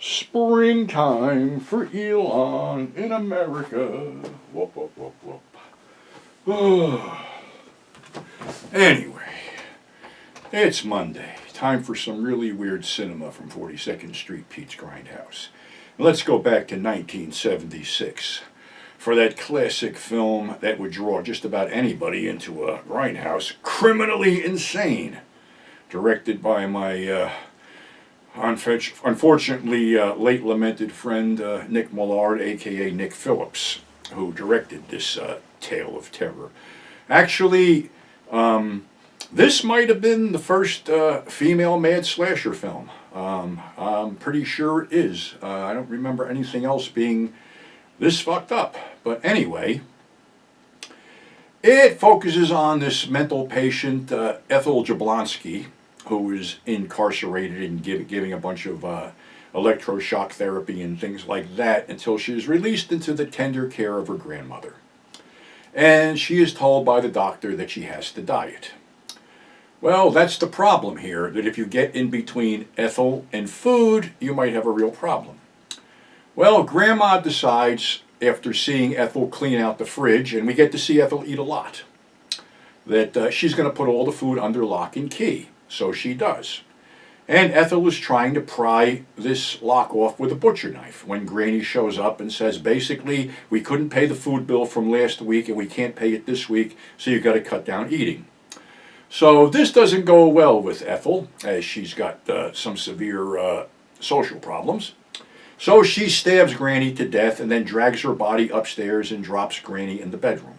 Springtime for Elon in America. Whoop, whoop, whoop, whoop. Anyway, it's Monday. Time for some really weird cinema from 42nd Street Pete's Grindhouse. Let's go back to 1976 for that classic film that would draw just about anybody into a grindhouse, Criminally Insane, directed by my unfortunately late lamented friend Nick Millard, aka Nick Phillips, who directed this tale of terror. Actually, this might have been the first female mad slasher film. I'm pretty sure it is. I don't remember anything else being this fucked up. But anyway, it focuses on this mental patient, Ethel Jablonski, who is incarcerated and giving a bunch of electroshock therapy and things like that until she is released into the tender care of her grandmother. And she is told by the doctor that she has to diet. Well, that's the problem here, that if you get in between Ethel and food, you might have a real problem. Well, Grandma decides, after seeing Ethel clean out the fridge, and we get to see Ethel eat a lot, that she's going to put all the food under lock and key. So she does. And Ethel is trying to pry this lock off with a butcher knife when Granny shows up and says, basically, we couldn't pay the food bill from last week and we can't pay it this week, so you've got to cut down eating. So this doesn't go well with Ethel, as she's got some severe social problems. So she stabs Granny to death and then drags her body upstairs and drops Granny in the bedroom.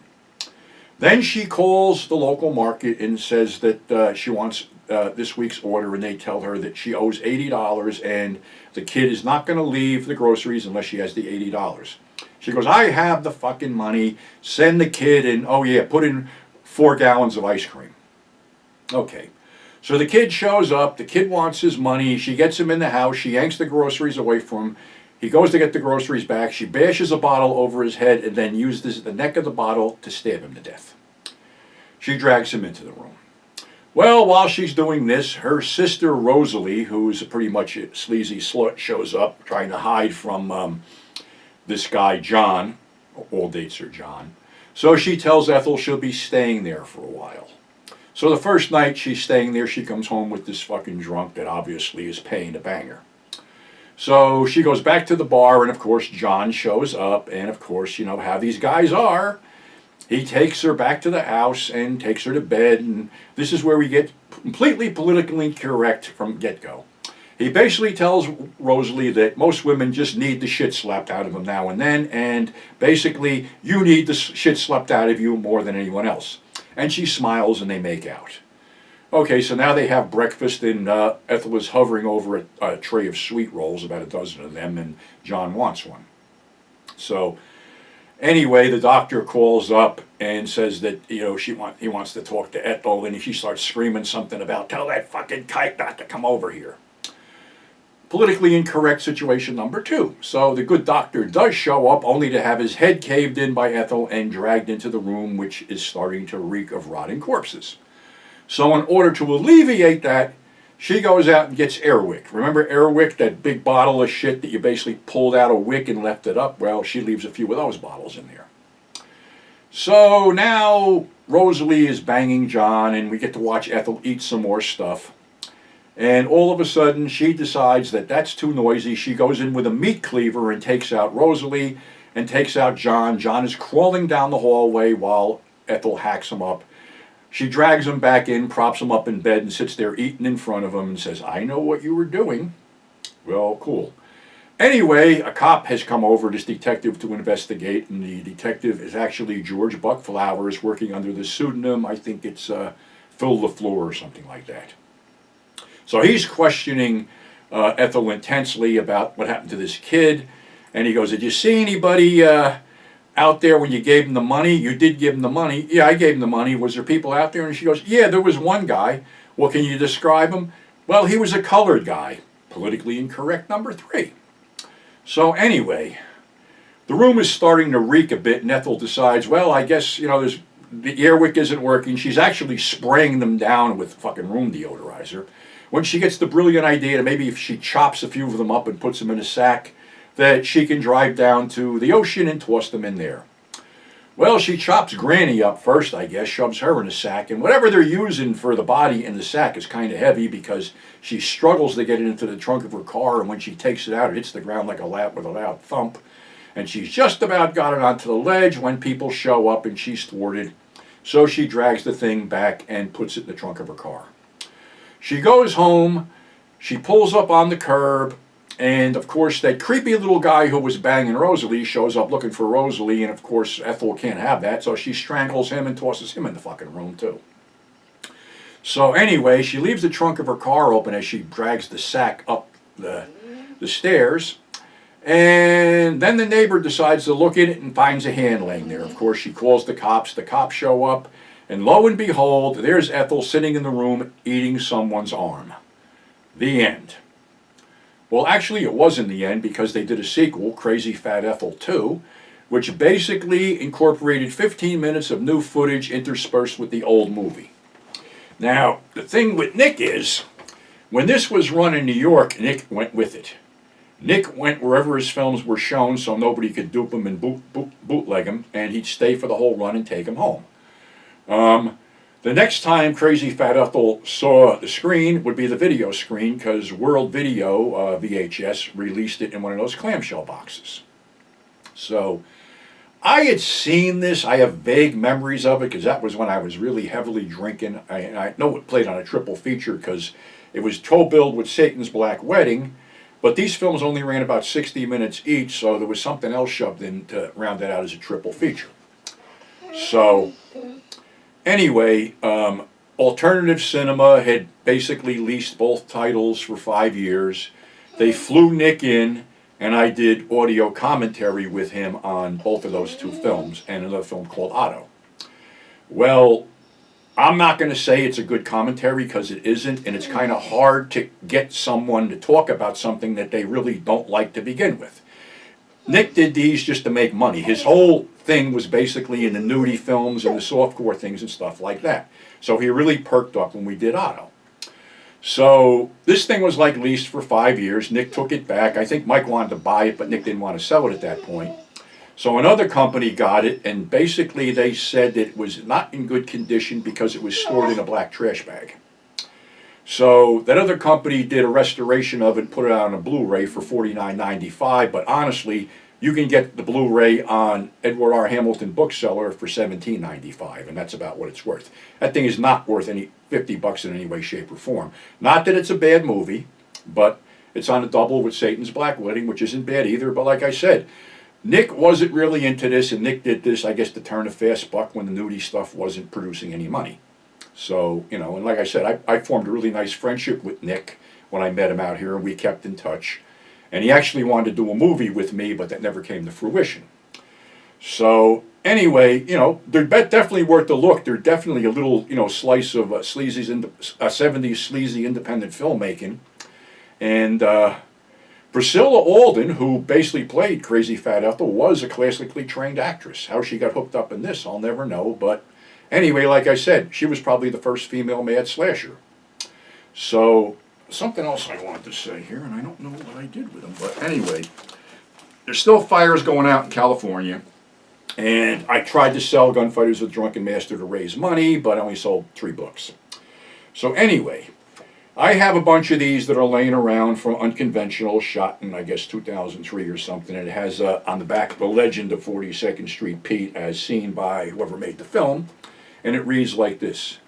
Then she calls the local market and says that she wants this week's order, and they tell her that she owes $80 and the kid is not going to leave the groceries unless she has the $80. She goes, I have the fucking money, send the kid and, oh yeah, put in 4 gallons of ice cream. Okay, so the kid shows up, the kid wants his money, she gets him in the house, she yanks the groceries away from him, he goes to get the groceries back, she bashes a bottle over his head and then uses the neck of the bottle to stab him to death. She drags him into the room. Well, while she's doing this, her sister Rosalie, who's pretty much a sleazy slut, shows up trying to hide from this guy John. All dates are John. So she tells Ethel she'll be staying there for a while. So the first night she's staying there, she comes home with this fucking drunk that obviously is paying to bang her. So she goes back to the bar, and of course John shows up, and of course, you know how these guys are. He takes her back to the house and takes her to bed, and this is where we get completely politically correct from get-go. He basically tells Rosalie that most women just need the shit slapped out of them now and then, and basically you need the shit slapped out of you more than anyone else. And she smiles and they make out. Okay, so now they have breakfast, and Ethel is hovering over a tray of sweet rolls, about a dozen of them, and John wants one. So anyway, the doctor calls up and says that, you know, he wants to talk to Ethel, and she starts screaming something about, tell that fucking kike not to come over here. Politically incorrect situation number 2. So the good doctor does show up, only to have his head caved in by Ethel and dragged into the room, which is starting to reek of rotting corpses. So in order to alleviate that, she goes out and gets Airwick. Remember Airwick, that big bottle of shit that you basically pulled out a wick and left it up? Well, she leaves a few of those bottles in there. So now Rosalie is banging John, and we get to watch Ethel eat some more stuff. And all of a sudden, she decides that that's too noisy. She goes in with a meat cleaver and takes out Rosalie and takes out John. John is crawling down the hallway while Ethel hacks him up. She drags him back in, props him up in bed, and sits there eating in front of him and says, I know what you were doing. Well, cool. Anyway, a cop has come over, this detective, to investigate, and the detective is actually George Buck Flowers, working under the pseudonym, I think it's Phil LaFleur or something like that. So he's questioning Ethel intensely about what happened to this kid, and he goes, did you see anybody out there when you gave him the money? You did give him the money. Yeah, I gave him the money. Was there people out there? And she goes, yeah, there was one guy. Well, can you describe him? Well, he was a colored guy. Politically incorrect number 3. So anyway, the room is starting to reek a bit, and Ethel decides, well, I guess, you know, the Airwick isn't working. She's actually spraying them down with fucking room deodorizer. when she gets the brilliant idea that maybe if she chops a few of them up and puts them in a sack, that she can drive down to the ocean and toss them in there. Well, she chops Granny up first, I guess, shoves her in a sack, and whatever they're using for the body in the sack is kind of heavy because she struggles to get it into the trunk of her car, and when she takes it out, it hits the ground like a with a loud thump, and she's just about got it onto the ledge when people show up and she's thwarted, so she drags the thing back and puts it in the trunk of her car. She goes home, she pulls up on the curb, and of course that creepy little guy who was banging Rosalie shows up looking for Rosalie, and of course Ethel can't have that, so she strangles him and tosses him in the fucking room too. So anyway, she leaves the trunk of her car open as she drags the sack up the stairs, and then the neighbor decides to look in it and finds a hand laying there. Of course she calls the cops show up, and lo and behold, there's Ethel sitting in the room eating someone's arm. The end. Well, actually, it was in the end because they did a sequel, Crazy Fat Ethel 2, which basically incorporated 15 minutes of new footage interspersed with the old movie. Now, the thing with Nick is, when this was run in New York, Nick went with it. Nick went wherever his films were shown so nobody could dupe him and bootleg him, and he'd stay for the whole run and take him home. The next time Crazy Fat Ethel saw the screen would be the video screen, because World Video, VHS, released it in one of those clamshell boxes. So I had seen this. I have vague memories of it because that was when I was really heavily drinking. I know it played on a triple feature because it was co-billed with Satan's Black Wedding, but these films only ran about 60 minutes each, so there was something else shoved in to round that out as a triple feature. So anyway, Alternative Cinema had basically leased both titles for 5 years. They flew Nick in, and I did audio commentary with him on both of those two films and another film called Otto. Well, I'm not going to say it's a good commentary because it isn't, and it's kind of hard to get someone to talk about something that they really don't like to begin with. Nick did these just to make money. His whole thing was basically in the nudie films and the softcore things and stuff like that. So he really perked up when we did Otto. So this thing was like leased for 5 years. Nick took it back. I think Mike wanted to buy it, but Nick didn't want to sell it at that point. So another company got it, and basically they said that it was not in good condition because it was stored in a black trash bag. So that other company did a restoration of it and put it out on a Blu-ray for $49.95, but honestly, you can get the Blu-ray on Edward R. Hamilton Bookseller for $17.95, and that's about what it's worth. That thing is not worth any $50 in any way, shape, or form. Not that it's a bad movie, but it's on a double with Satan's Black Wedding, which isn't bad either, but like I said, Nick wasn't really into this, and Nick did this, I guess, to turn a fast buck when the nudie stuff wasn't producing any money. So, you know, and like I said, I formed a really nice friendship with Nick when I met him out here, and we kept in touch. And he actually wanted to do a movie with me, but that never came to fruition. So, anyway, you know, they're definitely worth a look. They're definitely a little, you know, slice of 70s sleazy independent filmmaking. And Priscilla Alden, who basically played Crazy Fat Ethel, was a classically trained actress. How she got hooked up in this, I'll never know, but anyway, like I said, she was probably the first female mad slasher. So, something else I wanted to say here, and I don't know what I did with them, but anyway, there's still fires going out in California, and I tried to sell Gunfighters with Drunken Master to raise money, but I only sold 3 books. So anyway, I have a bunch of these that are laying around from Unconventional, shot in, I guess, 2003 or something, and it has on the back the legend of 42nd Street Pete as seen by whoever made the film. And it reads like this.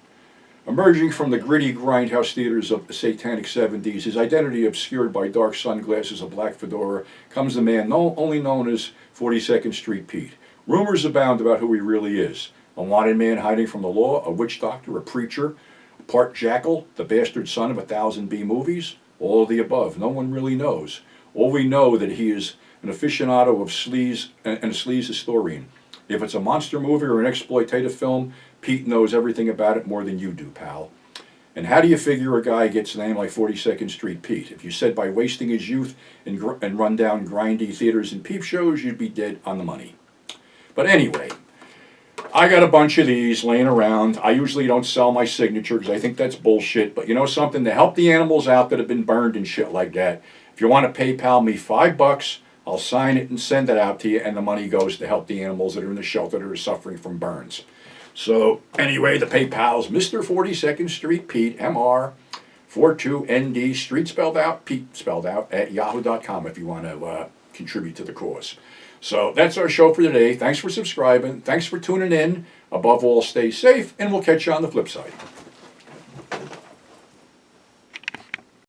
Emerging from the gritty grindhouse theaters of the satanic 70s, his identity obscured by dark sunglasses, a black fedora, comes the man only known as 42nd Street Pete. Rumors abound about who he really is. A wanted man hiding from the law, a witch doctor, a preacher, part jackal, the bastard son of 1,000 B movies, all of the above. No one really knows. All we know that he is an aficionado of sleaze and a sleaze historian. If it's a monster movie or an exploitative film, Pete knows everything about it more than you do, pal. And how do you figure a guy gets a name like 42nd Street Pete? If you said by wasting his youth in run-down, grindy theaters and peep shows, you'd be dead on the money. But anyway, I got a bunch of these laying around. I usually don't sell my signature because I think that's bullshit. But you know something? To help the animals out that have been burned and shit like that, if you want to PayPal me $5, I'll sign it and send it out to you, and the money goes to help the animals that are in the shelter that are suffering from burns. So anyway, the PayPal's Mr. 42nd Street Pete, MR42ND, Street spelled out, Pete spelled out, at yahoo.com if you want to contribute to the cause. So that's our show for today. Thanks for subscribing. Thanks for tuning in. Above all, stay safe, and we'll catch you on the flip side.